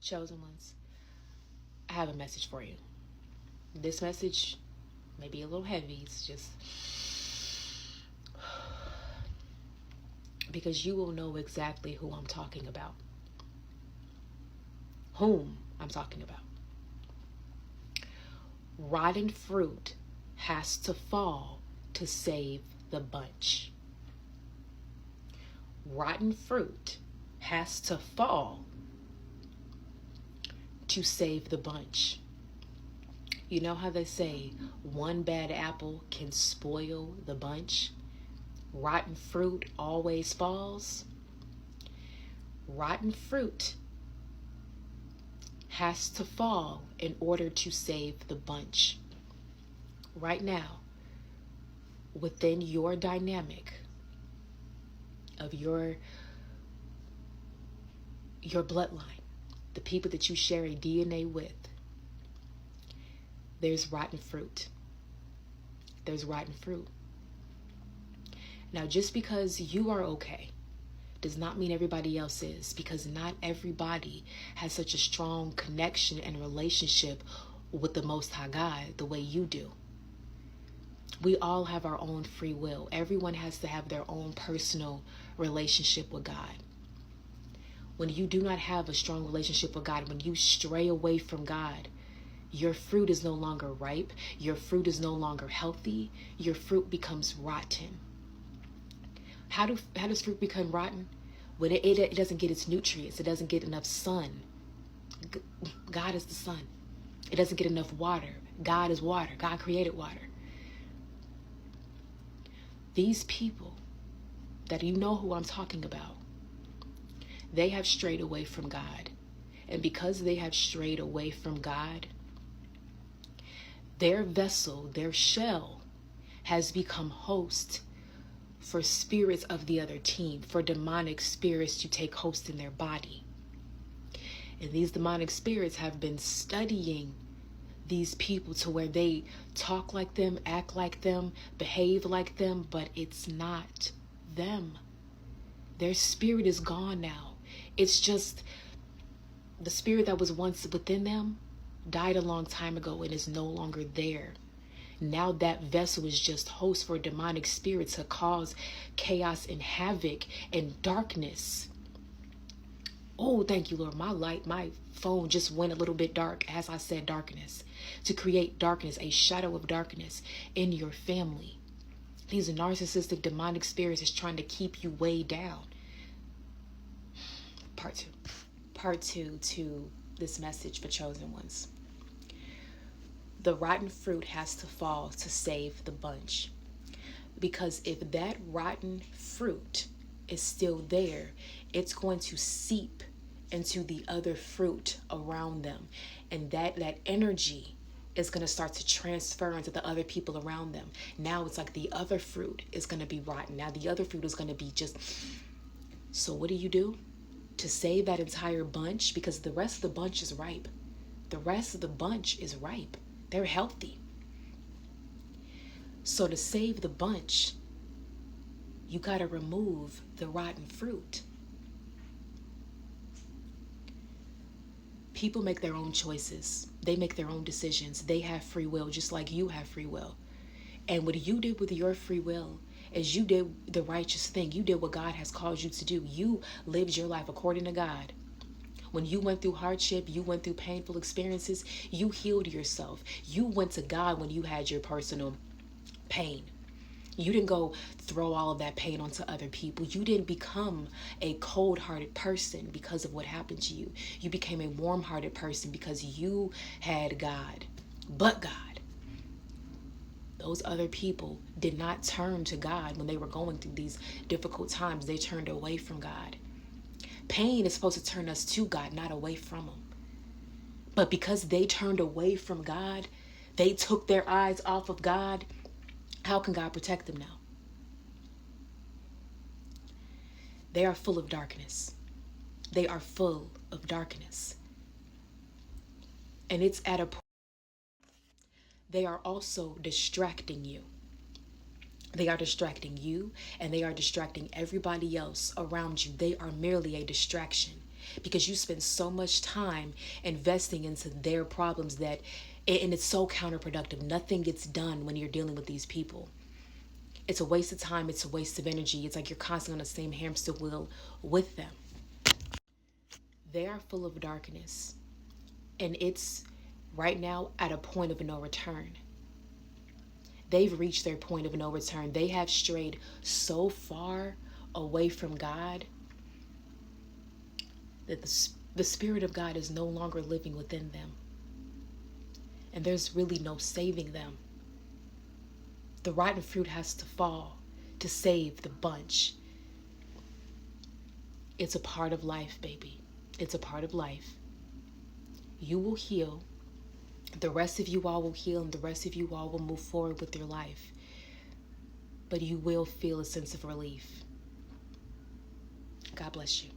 Chosen ones, I have a message for you. This message may be a little heavy. It's just because you will know exactly who I'm talking about. Whom I'm talking about. Rotten fruit has to fall to save the bunch. Rotten fruit has to fall to save the bunch. You know how they say one bad apple can spoil the bunch? Rotten fruit always falls. Rotten fruit has to fall in order to save the bunch. Right now, within your dynamic of your bloodline, the people that you share a DNA with, there's rotten fruit. There's rotten fruit. Now, just because you are okay does not mean everybody else is, because not everybody has such a strong connection and relationship with the Most High God the way you do. We all have our own free will. Everyone has to have their own personal relationship with God. When you do not have a strong relationship with God, when you stray away from God, your fruit is no longer ripe. Your fruit is no longer healthy. Your fruit becomes rotten. How does fruit become rotten? When it doesn't get its nutrients. It doesn't get enough sun. God is the sun. It doesn't get enough water. God is water. God created water. These people that you know who I'm talking about, they have strayed away from God. And because they have strayed away from God, their vessel, their shell, has become host for spirits of the other team, for demonic spirits to take host in their body. And these demonic spirits have been studying these people to where they talk like them, act like them, behave like them, but it's not them. Their spirit is gone now. It's just the spirit that was once within them died a long time ago and is no longer there. Now that vessel is just host for demonic spirits to cause chaos and havoc and darkness. Oh, thank you, Lord. My phone just went a little bit dark as I said darkness. To create darkness, a shadow of darkness in your family. These narcissistic demonic spirits is trying to keep you way down. Part two to this message for chosen ones. The rotten fruit has to fall to save the bunch. Because if that rotten fruit is still there, it's going to seep into the other fruit around them. And that energy is going to start to transfer into the other people around them. Now it's like the other fruit is going to be rotten. Now the other fruit is going to be just... So what do? To save that entire bunch, because the rest of the bunch is ripe. The rest of the bunch is ripe. They're healthy. So to save the bunch, you got to remove the rotten fruit. People make their own choices. They make their own decisions. They have free will, just like you have free will. And what you did with your free will is you did the righteous thing. You did what God has called you to do. You lived your life according to God. When you went through hardship, you went through painful experiences, you healed yourself. You went to God when you had your personal pain. You didn't go throw all of that pain onto other people. You didn't become a cold-hearted person because of what happened to you. You became a warm-hearted person because you had God. But God, those other people did not turn to God when they were going through these difficult times. They turned away from God. Pain is supposed to turn us to God, not away from Him. But because they turned away from God, they took their eyes off of God. How can God protect them now? They are full of darkness. They are full of darkness. And it's at a point. They are also distracting you. They are distracting you, and they are distracting everybody else around you. They are merely a distraction. because you spend so much time investing into their problems that, and it's so counterproductive. Nothing gets done when you're dealing with these people. It's a waste of time. It's a waste of energy. It's like you're constantly on the same hamster wheel with them. They are full of darkness, and it's right now at a point of no return. They've reached their point of no return. They have strayed so far away from God that the Spirit of God is no longer living within them. And there's really no saving them. The rotten fruit has to fall to save the bunch. It's a part of life, baby. It's a part of life. You will heal. The rest of you all will heal, and the rest of you all will move forward with your life. But you will feel a sense of relief. God bless you.